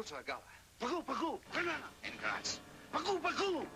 tutto a gala. Pagu, canana, in graz. Pagu, canana!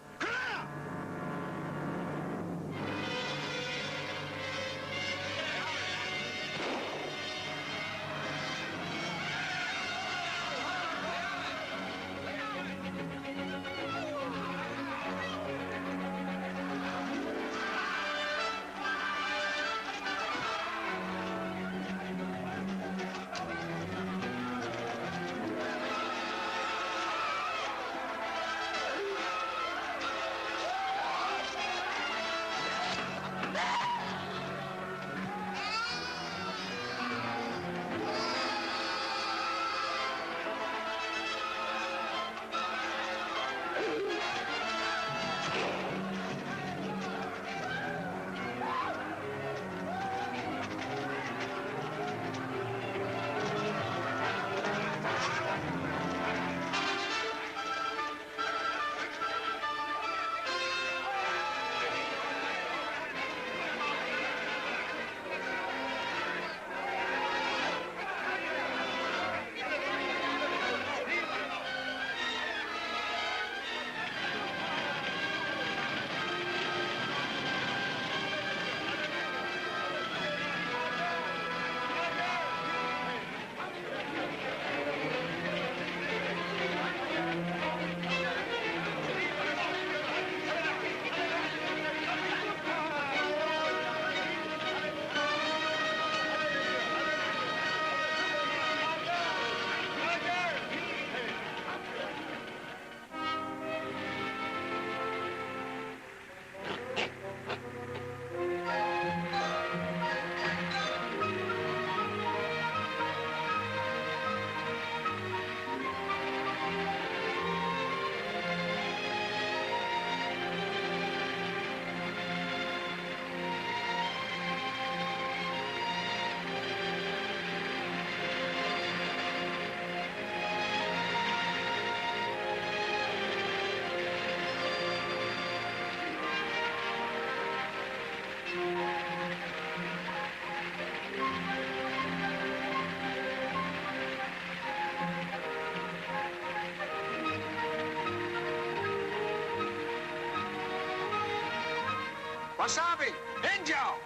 Wasabi! Injo!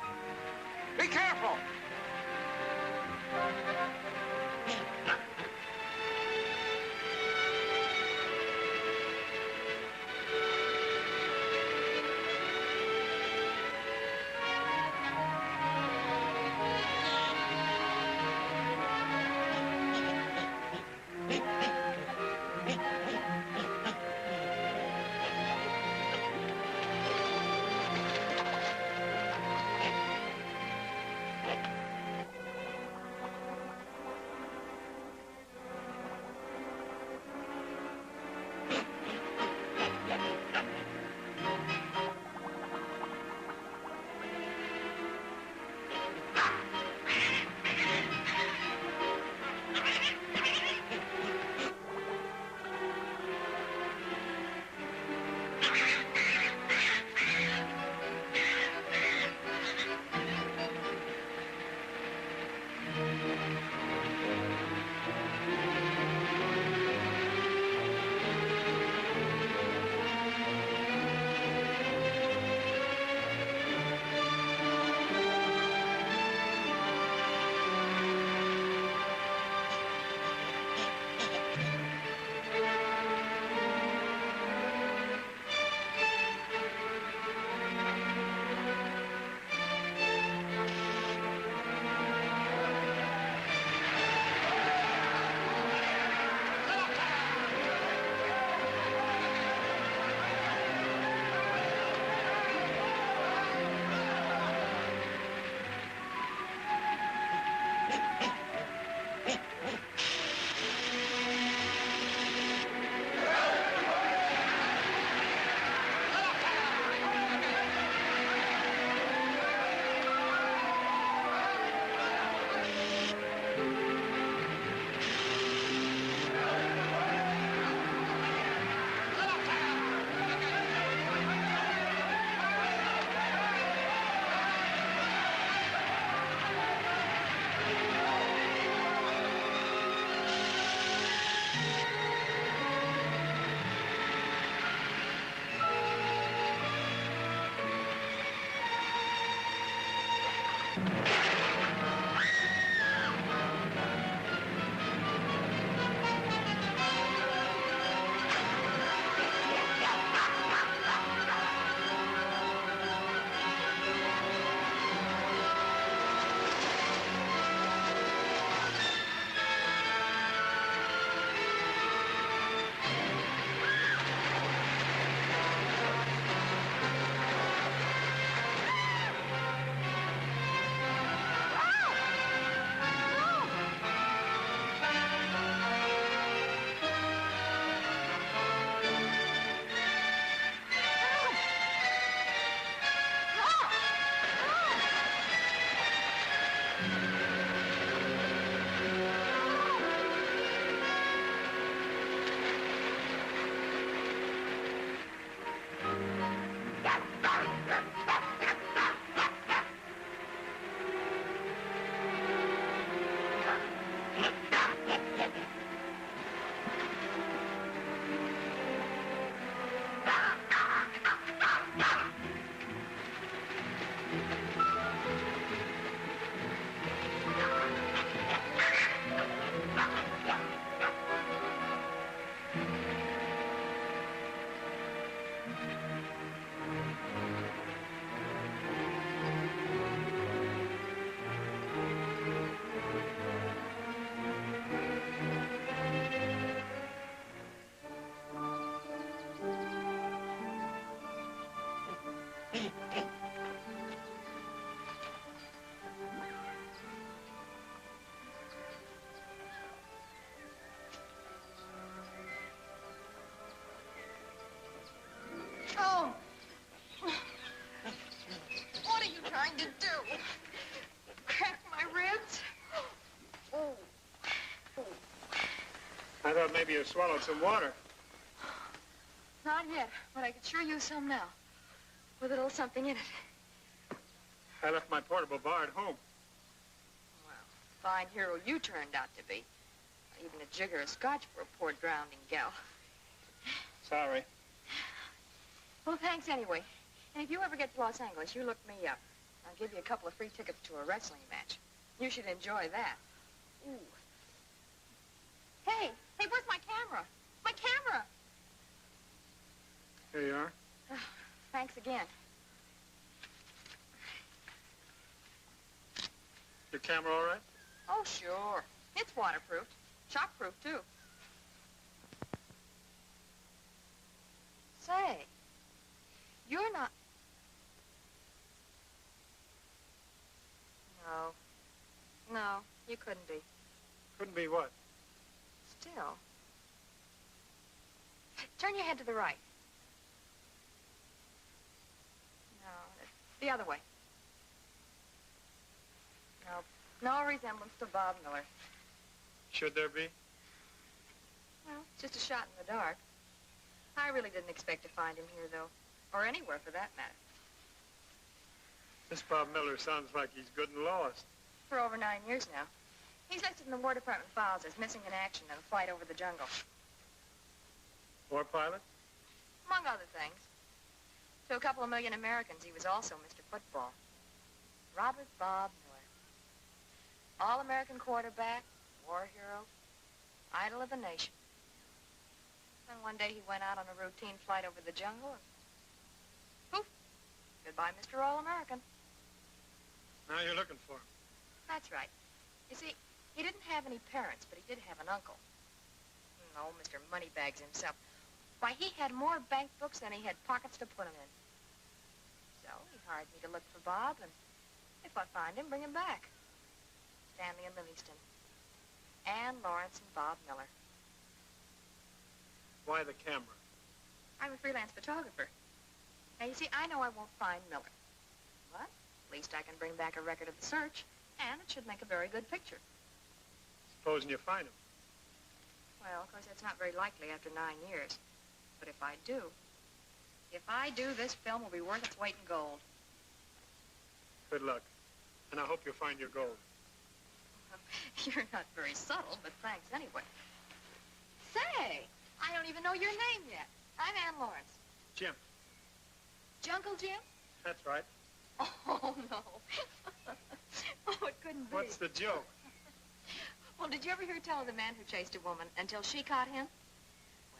Be careful! I thought maybe you swallowed some water. Not yet, but I could sure use some now. With a little something in it. I left my portable bar at home. Well, fine hero you turned out to be. Even a jigger of scotch for a poor drowning gal. Sorry. Well, thanks anyway. And if you ever get to Los Angeles, you look me up. I'll give you a couple of free tickets to a wrestling match. You should enjoy that. Ooh. Hey, where's my camera? My camera! Here you are. Oh, thanks again. Your camera all right? Oh, sure. It's waterproof. Shockproof, too. Say, you're not... No, you couldn't be. Couldn't be what? Still. Turn your head to the right. No, the other way. No resemblance to Bob Miller. Should there be? Well, just a shot in the dark. I really didn't expect to find him here, though. Or anywhere, for that matter. This Bob Miller sounds like he's good and lost. For over 9 years now. He's listed in the War Department files as missing in action in a flight over the jungle. War pilot? Among other things. To a couple of million Americans, he was also Mr. Football. Robert Bob Miller. All-American quarterback, war hero, idol of the nation. And one day he went out on a routine flight over the jungle and poof, goodbye, Mr. All-American. Now you're looking for him. That's right. You see, he didn't have any parents, but he did have an uncle. No, Mr. Moneybags himself. Why, he had more bank books than he had pockets to put them in. So he hired me to look for Bob, and if I find him, bring him back. Stanley and Livingston. Ann Lawrence and Bob Miller. Why the camera? I'm a freelance photographer. Now, you see, I know I won't find Miller. But at least I can bring back a record of the search, and it should make a very good picture. Supposing you find him. Well, of course, that's not very likely after 9 years. But if I do, this film will be worth its weight in gold. Good luck. And I hope you find your gold. You're not very subtle, but thanks anyway. Say, I don't even know your name yet. I'm Ann Lawrence. Jim. Jungle Jim? That's right. Oh, no. Oh, it couldn't be. What's the joke? Well, did you ever hear tell of the man who chased a woman until she caught him?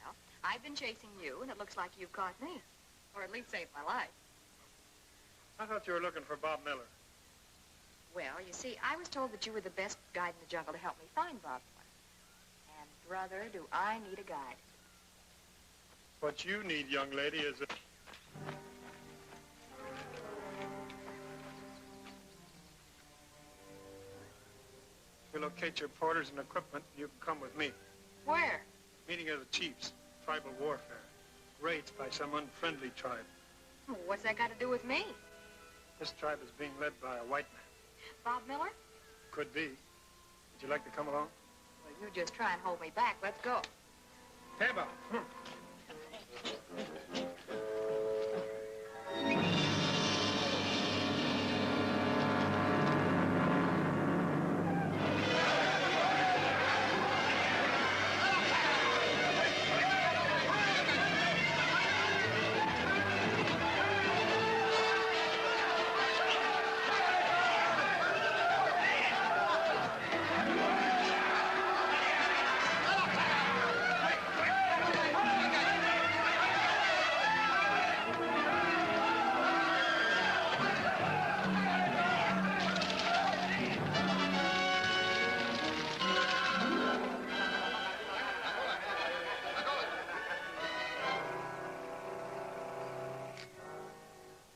Well, I've been chasing you, and it looks like you've caught me. Or at least saved my life. I thought you were looking for Bob Miller. Well, you see, I was told that you were the best guide in the jungle to help me find Bob Miller. And, brother, do I need a guide. What you need, young lady, is a... You locate your porters and equipment, and you can come with me. Where? Meeting of the chiefs. Tribal warfare. Raids by some unfriendly tribe. Well, what's that got to do with me? This tribe is being led by a white man. Bob Miller? Could be. Would you like to come along? Well, you just try and hold me back. Let's go. Hey, Bob.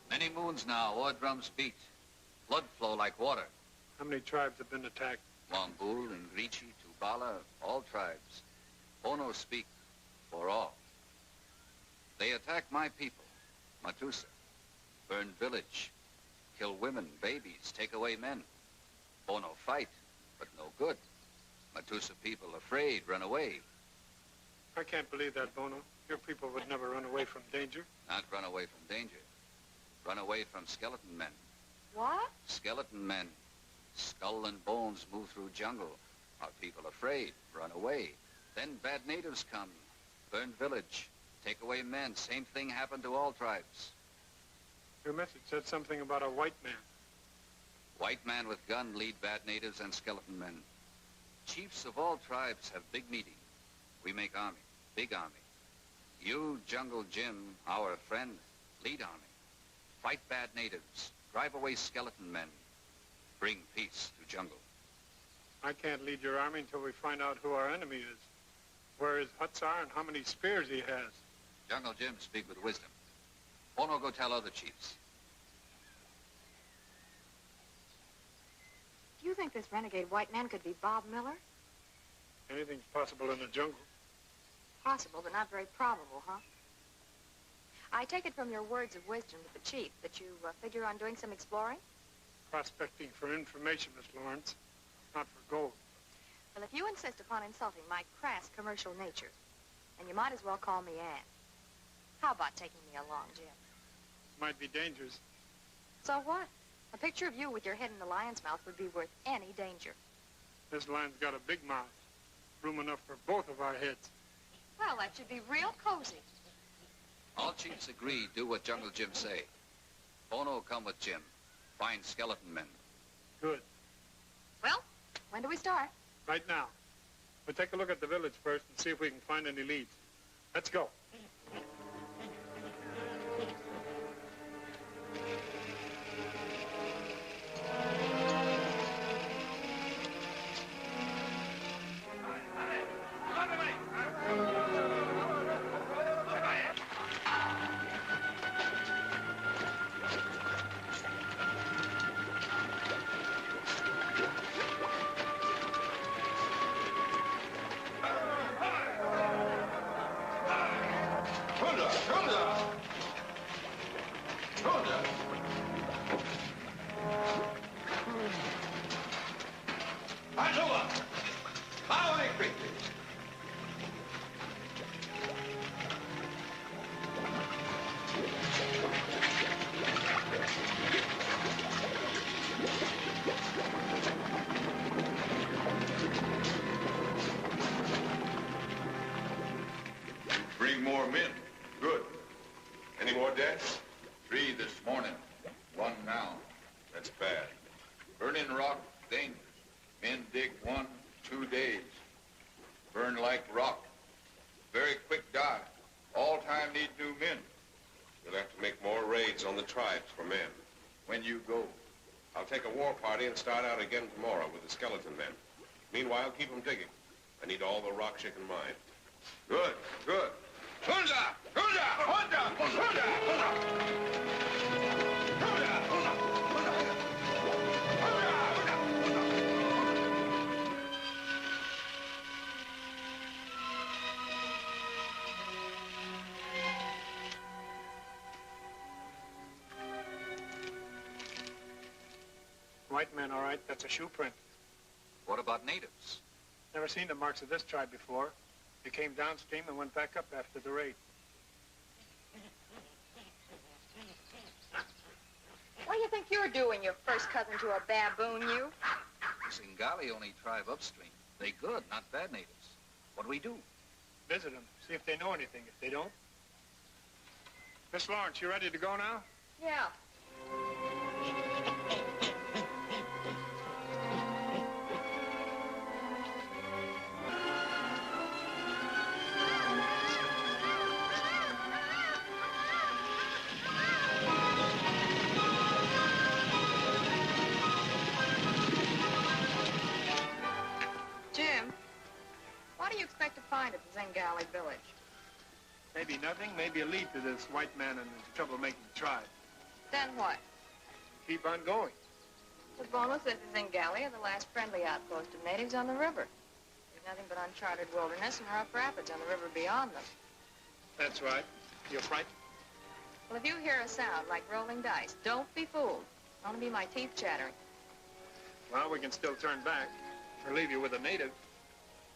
Many moons now, war drums beat. Blood flow like water. How many tribes have been attacked? Wambul, Ingrichi, Tubala, all tribes. Ono speak for all. They attack my people, Matusa. Burn village. Kill women, babies, take away men. Ono fight, but no good. Matusa people afraid, run away. I can't believe that, Bono. Your people would never run away from danger. Not run away from danger. Run away from skeleton men. What? Skeleton men. Skull and bones move through jungle. Are people afraid? Run away. Then bad natives come. Burn village. Take away men. Same thing happened to all tribes. Your message said something about a white man. White man with gun lead bad natives and skeleton men. Chiefs of all tribes have big meeting. We make army. Big army. You, Jungle Jim, our friend, lead army. Fight bad natives. Drive away skeleton men. Bring peace to jungle. I can't lead your army until we find out who our enemy is, where his huts are, and how many spears he has. Jungle Jim, speak with wisdom. Ono, go tell other chiefs. Do you think this renegade white man could be Bob Miller? Anything's possible in the jungle. Possible, but not very probable, huh? I take it from your words of wisdom to the chief that you figure on doing some exploring? Prospecting for information, Miss Lawrence, not for gold. Well, if you insist upon insulting my crass commercial nature, then you might as well call me Ann. How about taking me along, Jim? Might be dangerous. So what? A picture of you with your head in the lion's mouth would be worth any danger. This lion's got a big mouth. Room enough for both of our heads. Well, that should be real cozy. All chiefs agree, do what Jungle Jim say. Ono, come with Jim. Find skeleton men. Good. Well, when do we start? Right now. We'll take a look at the village first and see if we can find any leads. Let's go. Bring more men. Good. Any more deaths? 3 this morning. 1 now. That's bad. Burning rock, dangerous. Men dig 1, 2 days. Burn like rock. Very quick die. All time need new men. You'll have to make more raids on the tribes for men. When you go. I'll take a war party and start out again tomorrow with the skeleton men. Meanwhile, keep them digging. I need all the rocks you can mine. Good, good. Hunza! Hunza! Hunza! Hunza! White man, all right. That's a shoe print. What about natives? Never seen the marks of this tribe before. They came downstream and went back up after the raid. What do you think you're doing, you first cousin to a baboon, you? Singali only tribe upstream. They good, not bad natives. What do we do? Visit them, see if they know anything. If they don't. Miss Lawrence, you ready to go now? Yeah. Jim, what do you expect to find at the Zingali village? Maybe nothing, maybe a lead to this white man and his troublemaking tribe. Then what? Keep on going. The Bono says the Zingali are the last friendly outpost of natives on the river. There's nothing but uncharted wilderness and rough rapids on the river beyond them. That's right. You're frightened? Well, if you hear a sound like rolling dice, don't be fooled. It's going to be my teeth chattering. Well, we can still turn back or leave you with a native.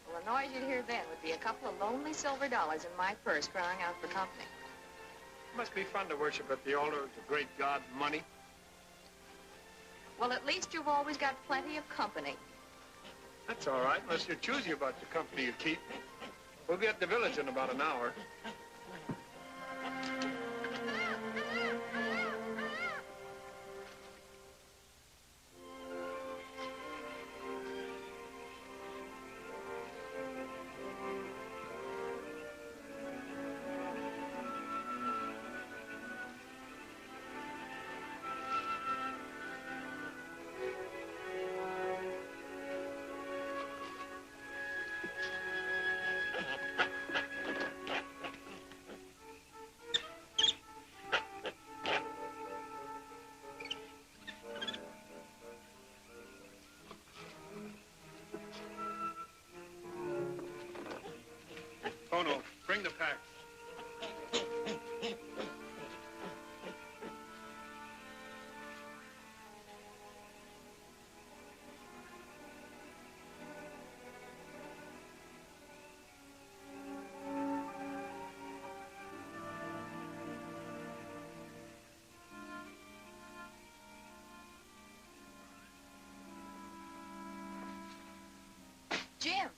Well, the noise you'd hear then would be a couple of lonely silver dollars in my purse crying out for company. It must be fun to worship at the altar of the great god, money. Well, at least you've always got plenty of company. That's all right, unless you're choosy about the company you keep. We'll be at the village in about an hour. Oh, no. Bring the pack. Jim!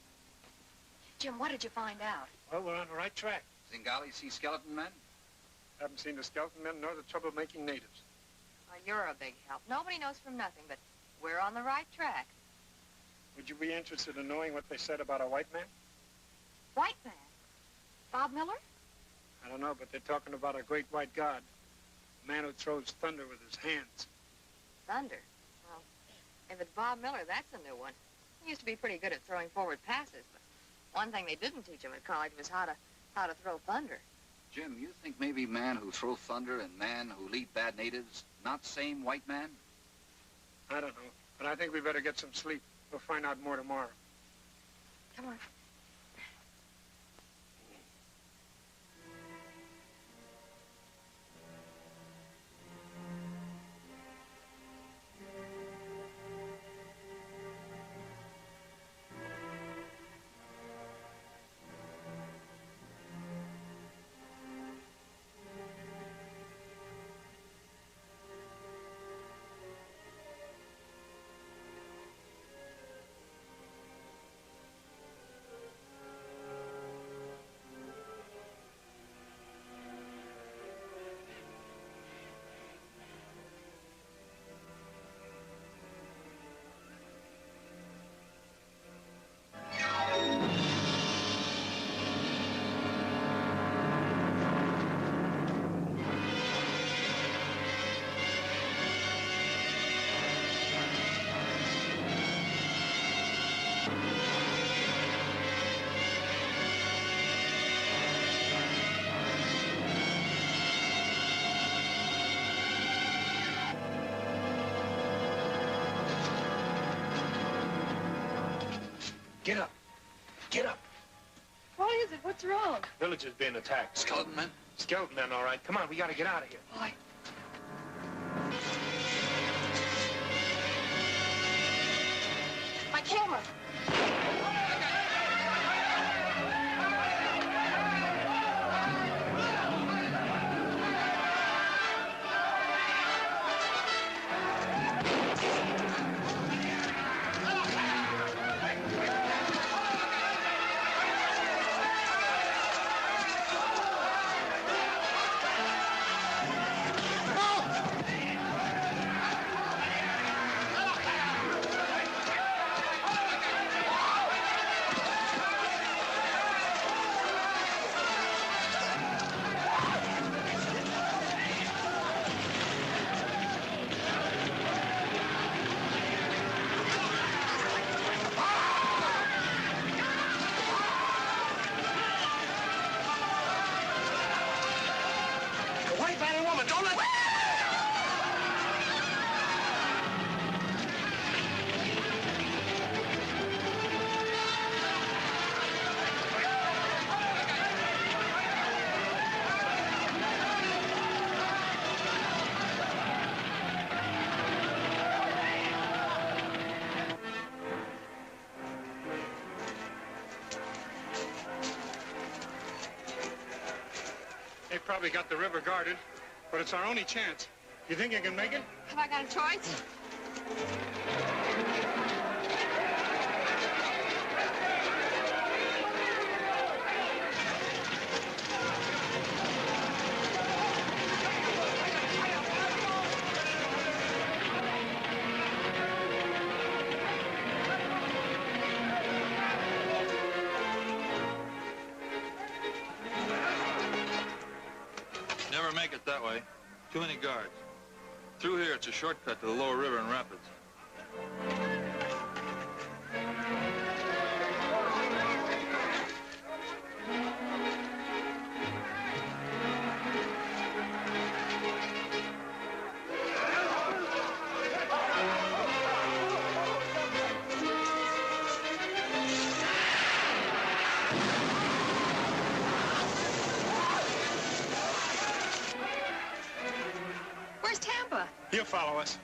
Jim, what did you find out? Well, we're on the right track. Zingali see skeleton men? Haven't seen the skeleton men nor the troublemaking natives. Well, you're a big help. Nobody knows from nothing, but we're on the right track. Would you be interested in knowing what they said about a white man? White man? Bob Miller? I don't know, but they're talking about a great white god. A man who throws thunder with his hands. Thunder? Well, if it's Bob Miller, that's a new one. He used to be pretty good at throwing forward passes, but one thing they didn't teach him at college was how to throw thunder. Jim, you think maybe man who throw thunder and man who lead bad natives, not same white man? I don't know, but I think we better get some sleep. We'll find out more tomorrow. Come on. Get up. Get up. Why is it? What's wrong? Village is being attacked. Skeleton men? Skeleton men, all right. Come on, we gotta get out of here. Why? My camera. probably got the river guarded, but it's our only chance. You think you can make it? Have I got a choice? Never make it that way. Too many guards. Through here, it's a shortcut to the lower river and rapids. Where's Tampa? He'll follow us.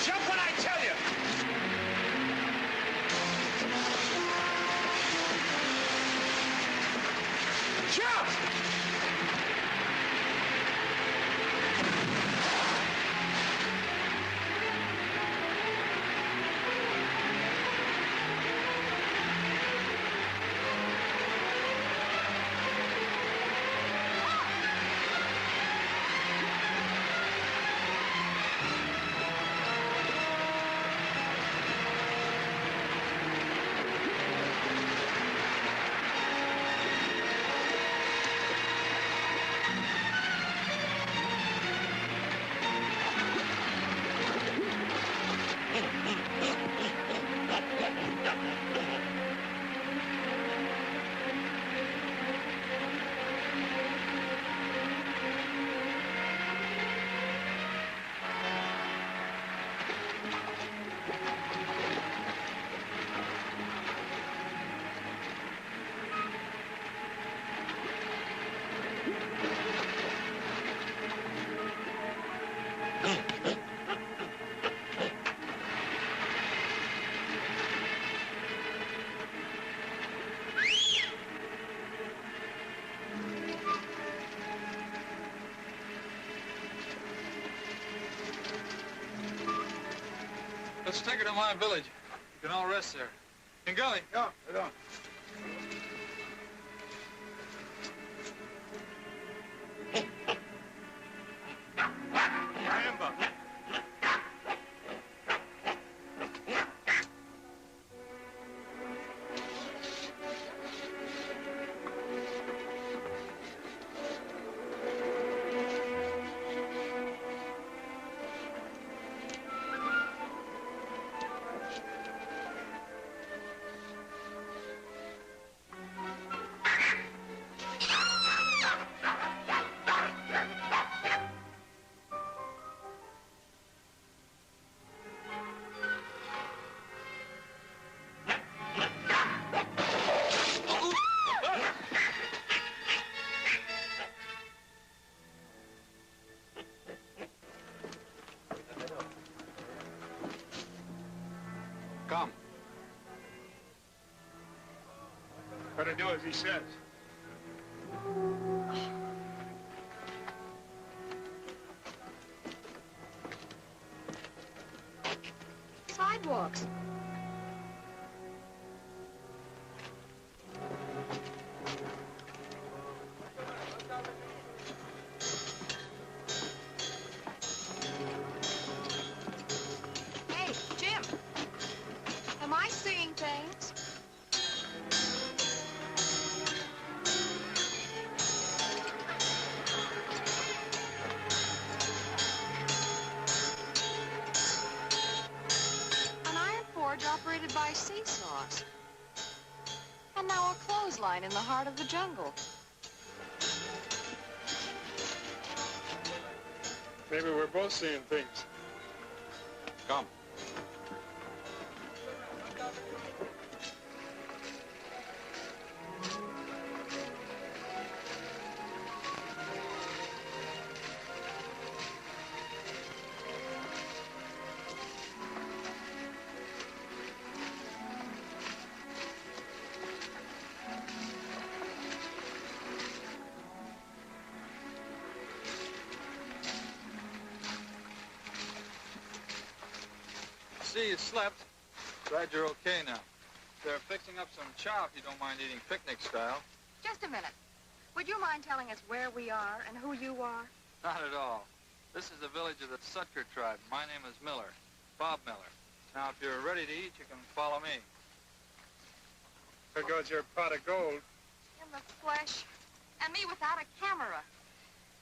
Jump when I tell you! Jump! Let's take her to my village. You can all rest there. In Gully. Yeah, right on. Remember. Come. Better do as he says. Sidewalks. clothesline in the heart of the jungle. Maybe we're both seeing things. Come. See, you slept. Glad you're okay now. They're fixing up some chow if you don't mind eating picnic style. Just a minute. Would you mind telling us where we are and who you are? Not at all. This is the village of the Sutker tribe. My name is Miller, Bob Miller. Now, if you're ready to eat, you can follow me. There goes your pot of gold. In the flesh. And me without a camera.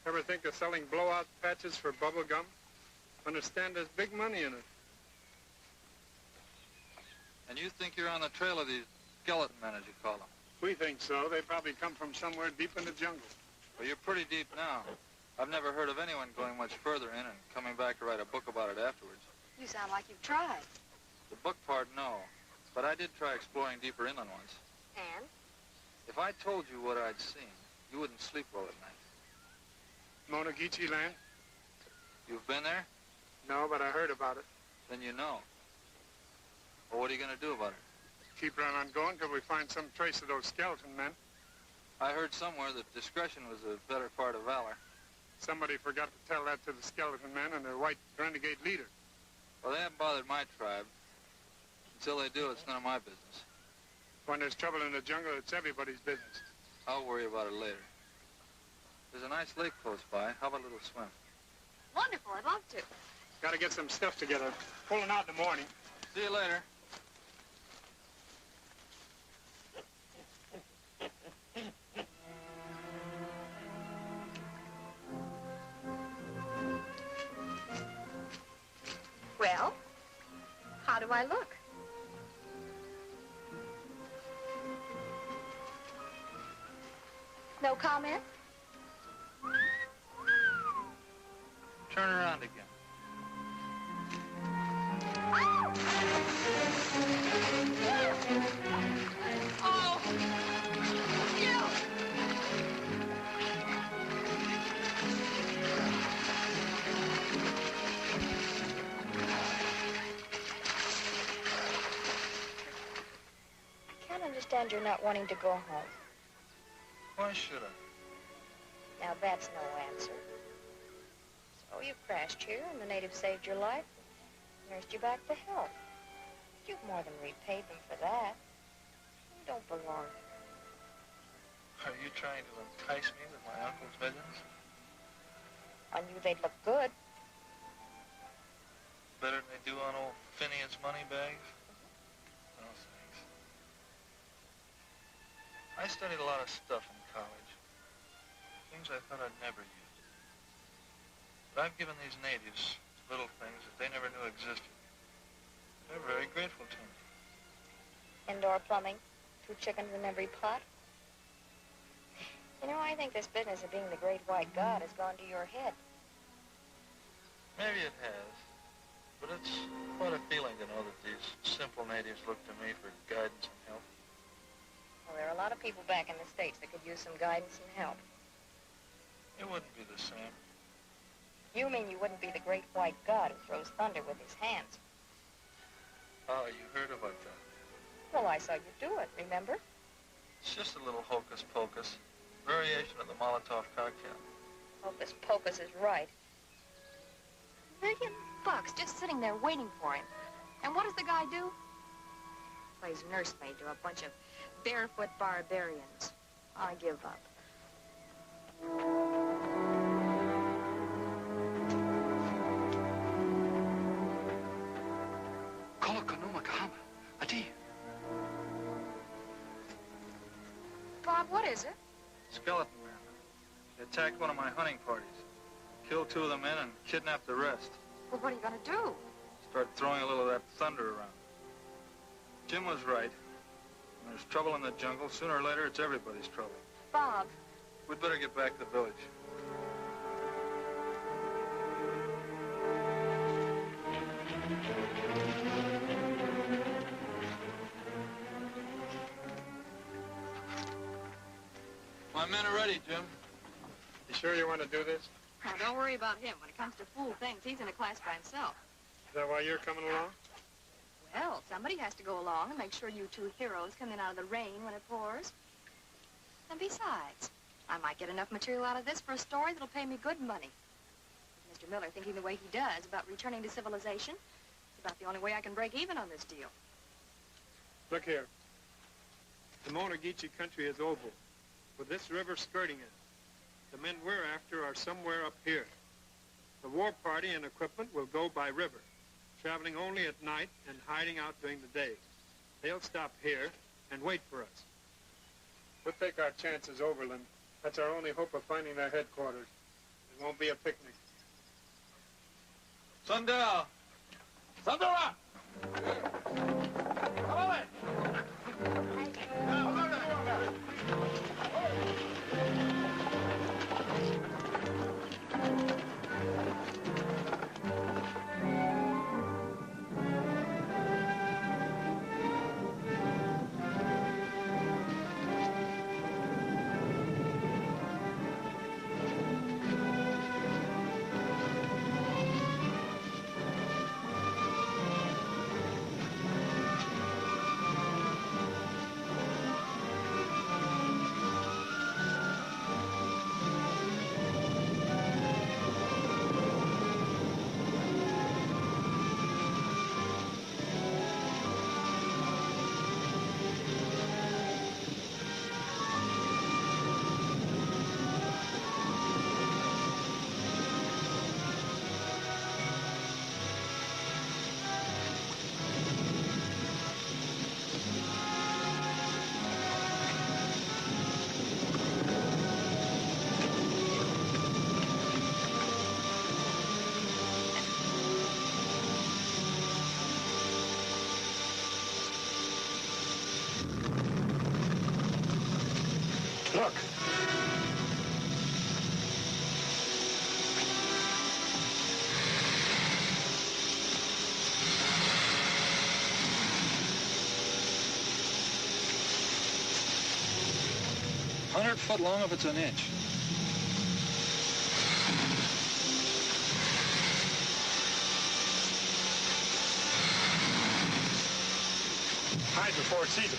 Ever think of selling blowout patches for bubble gum? Understand there's big money in it. And you think you're on the trail of these skeleton men, as you call them? We think so. They probably come from somewhere deep in the jungle. Well, you're pretty deep now. I've never heard of anyone going much further in and coming back to write a book about it afterwards. You sound like you've tried. The book part, no. But I did try exploring deeper inland once. And? If I told you what I'd seen, you wouldn't sleep well at night. Monogichi land? You've been there? No, but I heard about it. Then you know. Well, what are you going to do about it? Keep right on going till we find some trace of those skeleton men. I heard somewhere that discretion was a better part of valor. Somebody forgot to tell that to the skeleton men and their white renegade leader. Well, they haven't bothered my tribe. Until they do, it's none of my business. When there's trouble in the jungle, it's everybody's business. I'll worry about it later. There's a nice lake close by. How about a little swim? Wonderful. I'd love to. Gotta get some stuff together. Pulling out in the morning. See you later. Well, how do I look? No comment? Turn around again. Oh! You! I can't understand you're not wanting to go home. Why should I? Now that's no answer. So you crashed here and the natives saved your life, nursed you back to health. You've more than repaid them for that. You don't belong here. Are you trying to entice me with my uncle's millions? I knew they'd look good. Better than they do on old Phineas money bags? No, thanks. I studied a lot of stuff in college. Things I thought I'd never use. But I've given these natives little things that they never knew existed. They're very grateful to me. Indoor plumbing, 2 chickens in every pot. You know, I think this business of being the great white god has gone to your head. Maybe it has. But it's quite a feeling to know that these simple natives look to me for guidance and help. Well, there are a lot of people back in the States that could use some guidance and help. It wouldn't be the same. You mean you wouldn't be the great white god who throws thunder with his hands? Oh, you heard about that. Well, I saw you do it, remember? It's just a little hocus pocus. Variation of the Molotov cocktail. Hocus pocus is right. $1 million just sitting there waiting for him. And what does the guy do? Plays nursemaid to a bunch of barefoot barbarians. I give up. Bob, what is it? Skeleton men. They attacked one of my hunting parties. Killed 2 of the men and kidnapped the rest. Well, what are you going to do? Start throwing a little of that thunder around. Jim was right. When there's trouble in the jungle, sooner or later, it's everybody's trouble. Bob. We'd better get back to the village. My men are ready, Jim. You sure you want to do this? Now, don't worry about him. When it comes to fool things, he's in a class by himself. Is that why you're coming along? Well, somebody has to go along and make sure you two heroes come in out of the rain when it pours. And besides, I might get enough material out of this for a story that'll pay me good money. With Mr. Miller thinking the way he does about returning to civilization, it's about the only way I can break even on this deal. Look here. The Monogeechee country is oval, with this river skirting it. The men we're after are somewhere up here. The war party and equipment will go by river, traveling only at night and hiding out during the day. They'll stop here and wait for us. We'll take our chances overland. That's our only hope of finding their headquarters. It won't be a picnic. Sundown! Sundown! Look! 100 foot long if it's an inch. Hide before it sees it.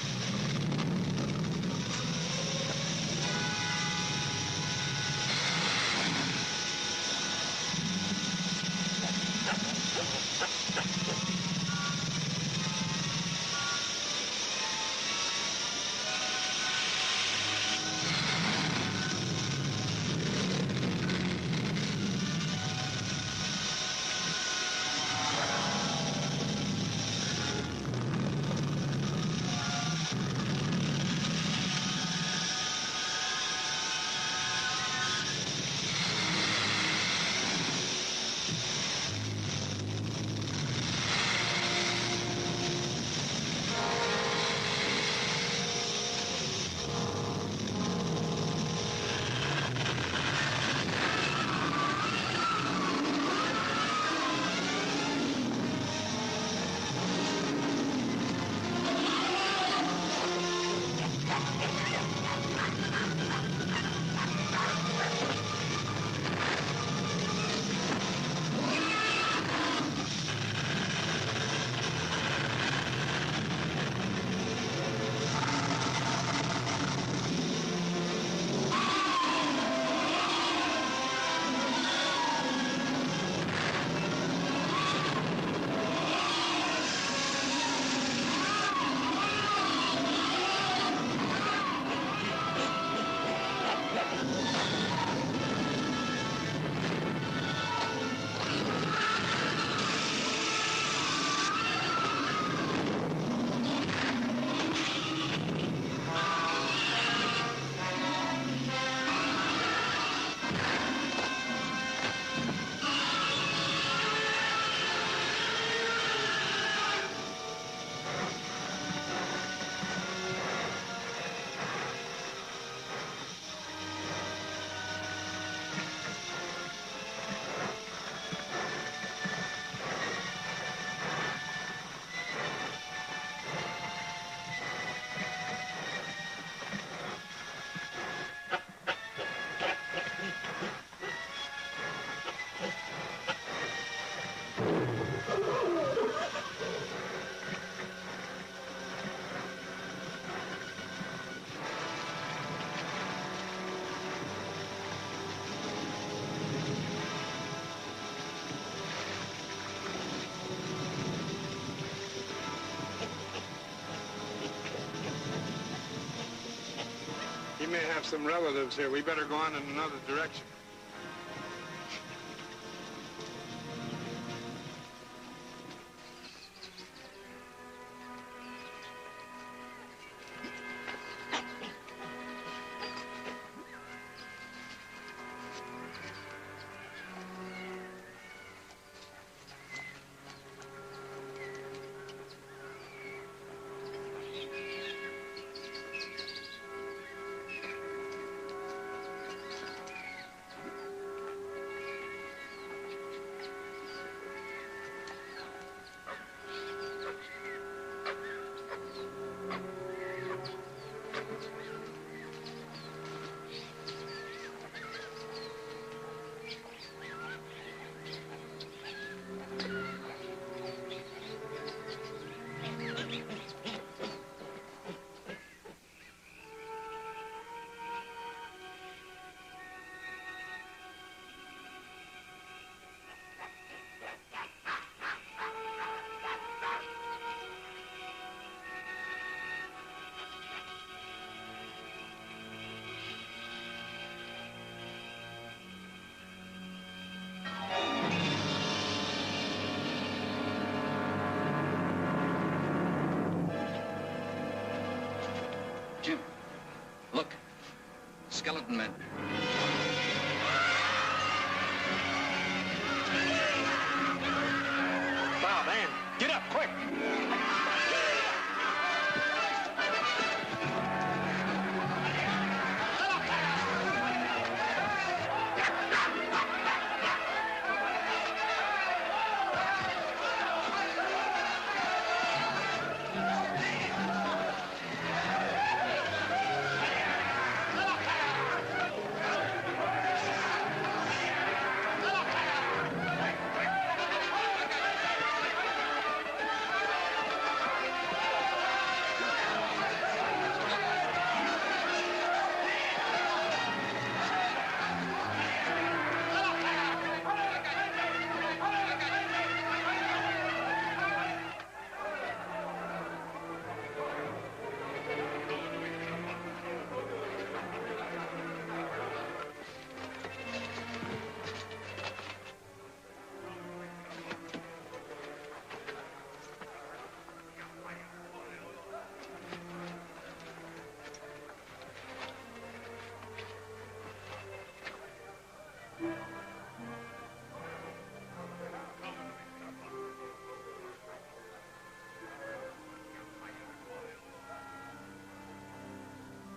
He may have some relatives here. We better go on in another direction. Jim, look. Skeleton men. Bob, Ann, get up, quick!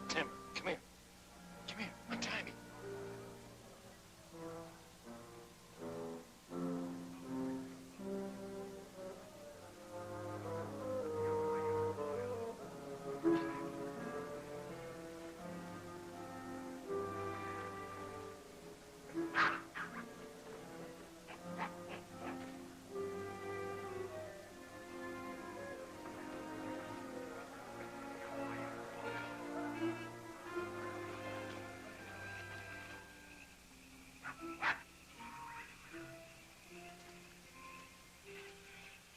Tim, come here. Come here, untie me.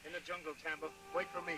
In the jungle, Tambo. Wait for me.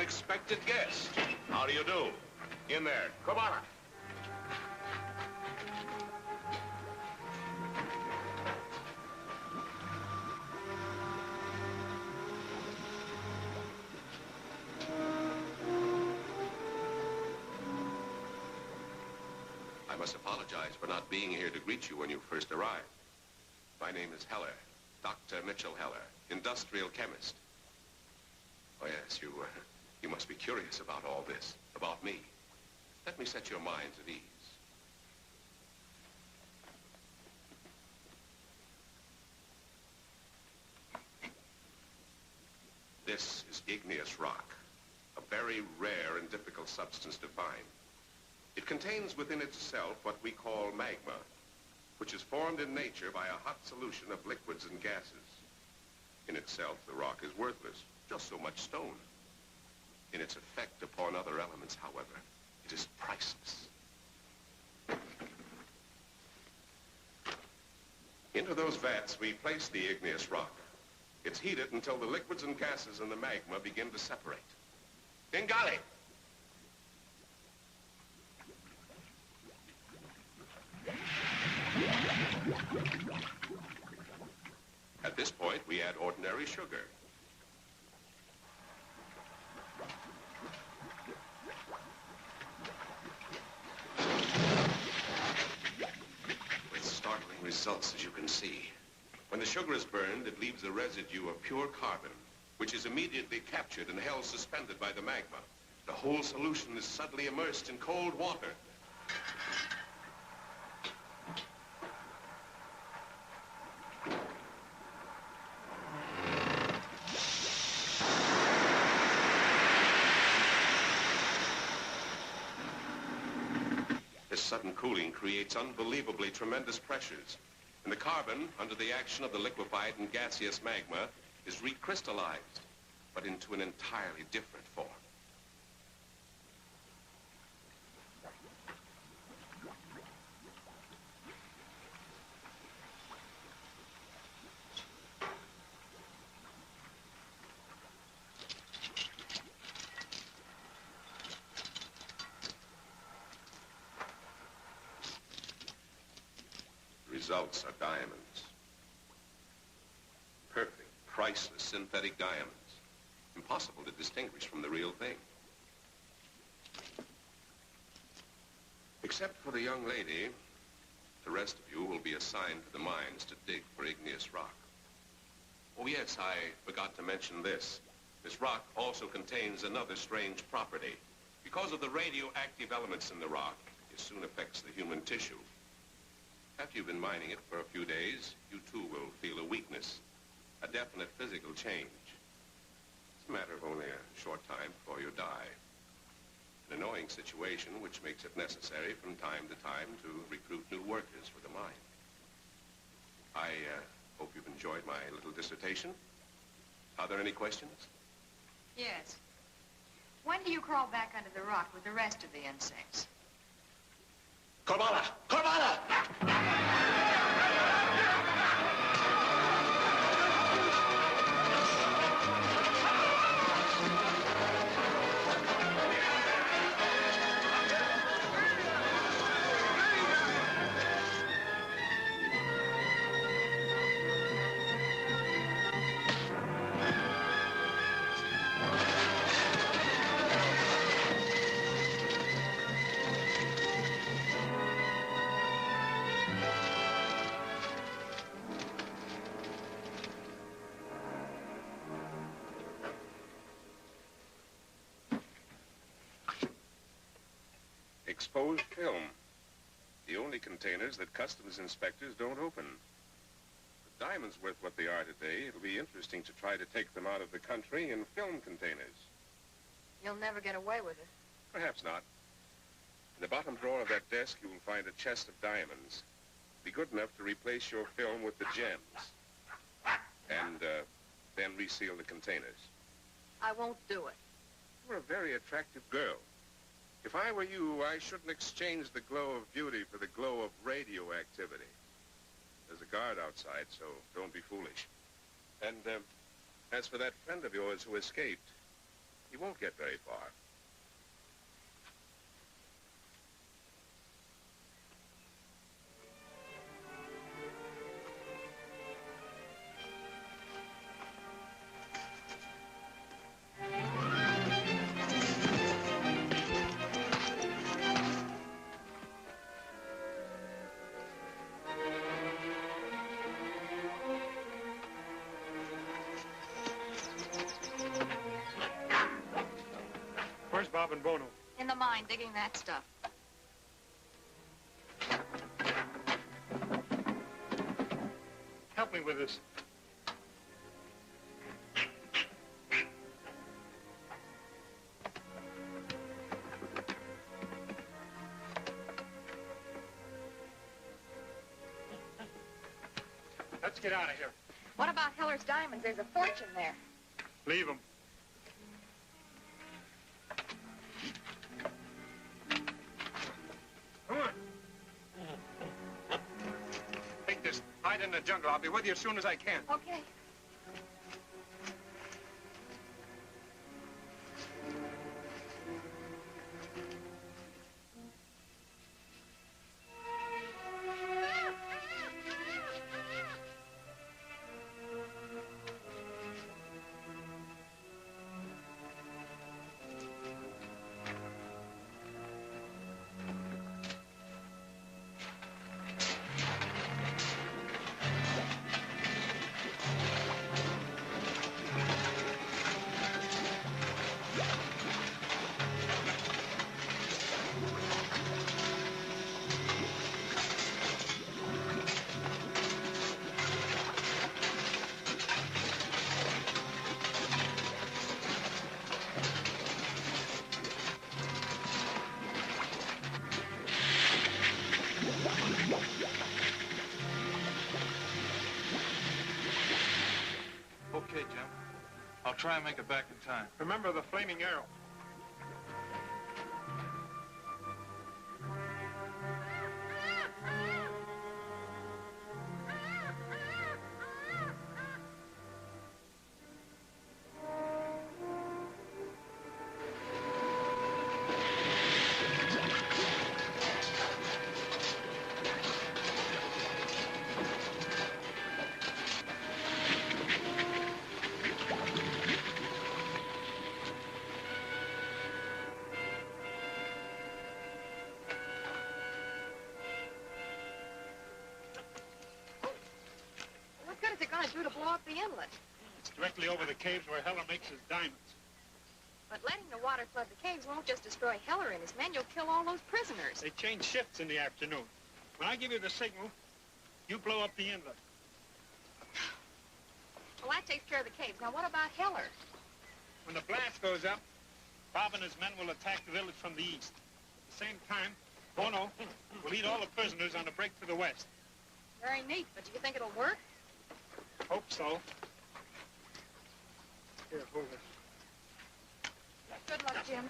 unexpected guest. How do you do? In there. Come on. I must apologize for not being here to greet you when you first arrived. My name is Heller, Dr. Mitchell Heller, industrial chemist. Oh, yes, you must be curious about all this, about me. Let me set your minds at ease. This is igneous rock, a very rare and difficult substance to find. It contains within itself what we call magma, which is formed in nature by a hot solution of liquids and gases. In itself, the rock is worthless, just so much stone. In its effect upon other elements, however, it is priceless. Into those vats, we place the igneous rock. It's heated until the liquids and gases in the magma begin to separate. Ingali! At this point, we add ordinary sugar. With startling results, as you can see. When the sugar is burned, it leaves a residue of pure carbon, which is immediately captured and held suspended by the magma. The whole solution is suddenly immersed in cold water. This sudden cooling creates unbelievably tremendous pressures. And the carbon, under the action of the liquefied and gaseous magma, is recrystallized, but into an entirely different form. Results are diamonds. Perfect, priceless synthetic diamonds. Impossible to distinguish from the real thing. Except for the young lady, the rest of you will be assigned to the mines to dig for igneous rock. Oh yes, I forgot to mention this. This rock also contains another strange property. Because of the radioactive elements in the rock, it soon affects the human tissue. After you've been mining it for a few days, you too will feel a weakness, a definite physical change. It's a matter of only a short time before you die. An annoying situation which makes it necessary from time to time to recruit new workers for the mine. I hope you've enjoyed my little dissertation. Are there any questions? Yes. When do you crawl back under the rock with the rest of the insects? Korbala! Korbala! Exposed film. The only containers that customs inspectors don't open. The diamonds worth what they are today, it'll be interesting to try to take them out of the country in film containers. You'll never get away with it. Perhaps not. In the bottom drawer of that desk, you will find a chest of diamonds. Be good enough to replace your film with the gems. And then reseal the containers. I won't do it. You're a very attractive girl. If I were you, I shouldn't exchange the glow of beauty for the glow of radioactivity. There's a guard outside, so don't be foolish. And as for that friend of yours who escaped, he won't get very far. Where's Bob and Bono? In the mine, digging that stuff. Help me with this. Let's get out of here. What about Heller's diamonds? There's a fortune there. Leave them. Come on. Take this. Hide in the jungle. I'll be with you as soon as I can. Okay. Okay, Jim. I'll try and make it back in time. Remember the flaming arrow. What good is it going to do to blow up the inlet? It's directly over the caves where Heller makes his diamonds. But letting the water flood the caves won't just destroy Heller and his men. You'll kill all those prisoners. They change shifts in the afternoon. When I give you the signal, you blow up the inlet. Well, that takes care of the caves. Now, what about Heller? When the blast goes up, Bob and his men will attack the village from the east. At the same time, Bono will lead all the prisoners on a break to the west. Very neat, but do you think it'll work? Hope so. Here, hold it. Good luck, Jim.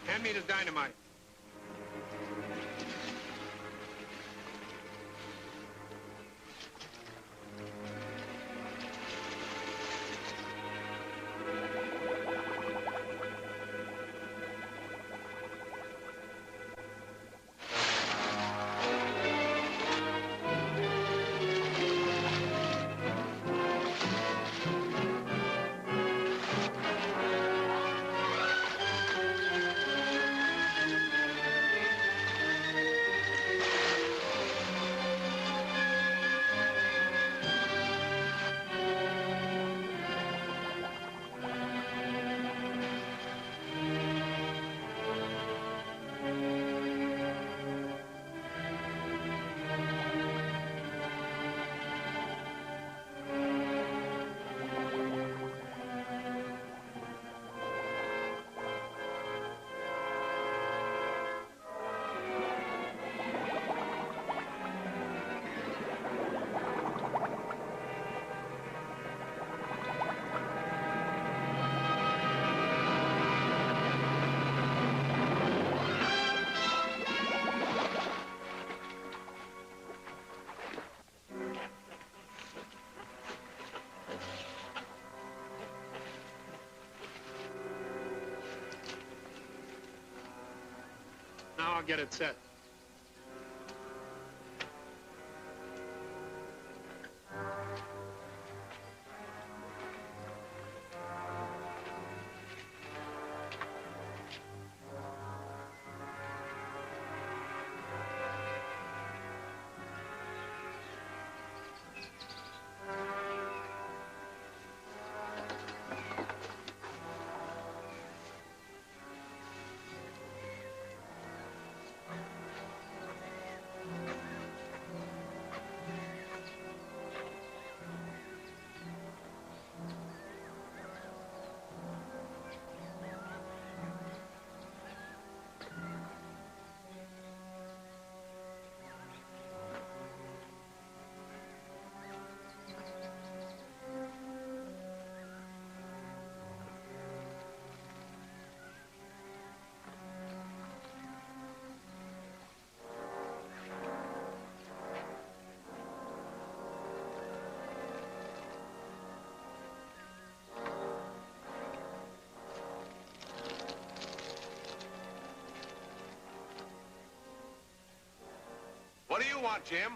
Hand me the dynamite. get it set. What do you want, Jim?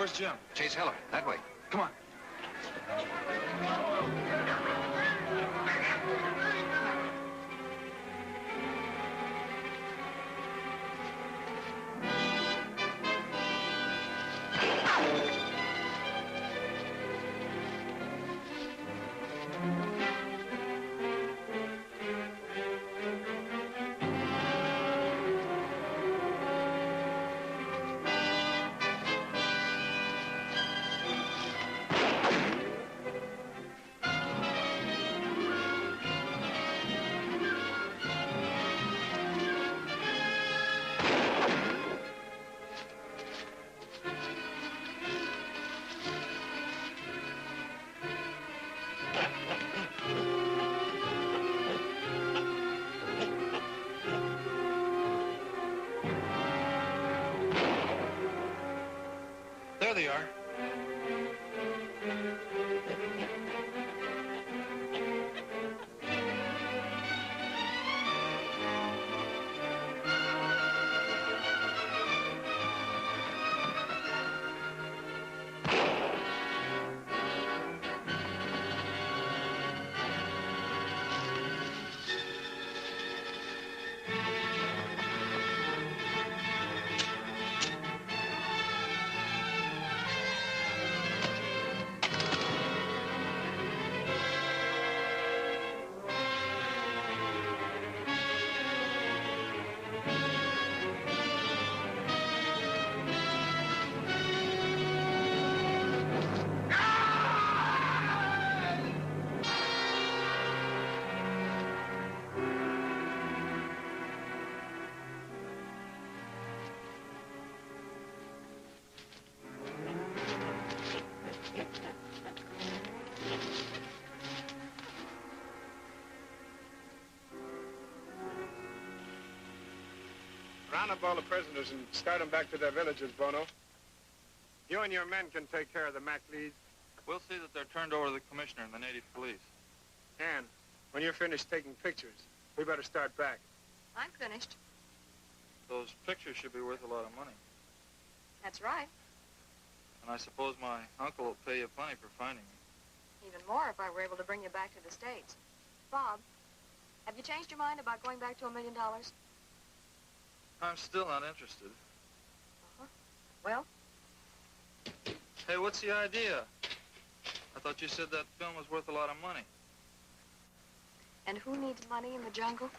Where's Jim? Chase Heller, that way. Come on. There they are. round up all the prisoners and start them back to their villages, Bono. You and your men can take care of the Mac leads. We'll see that they're turned over to the commissioner and the native police. And when you're finished taking pictures, we better start back. I'm finished. Those pictures should be worth a lot of money. That's right. And I suppose my uncle will pay you plenty for finding me. Even more if I were able to bring you back to the States. Bob, have you changed your mind about going back to $1 million? I'm still not interested. Uh-huh. Well? Hey, what's the idea? I thought you said that film was worth a lot of money. And who needs money in the jungle?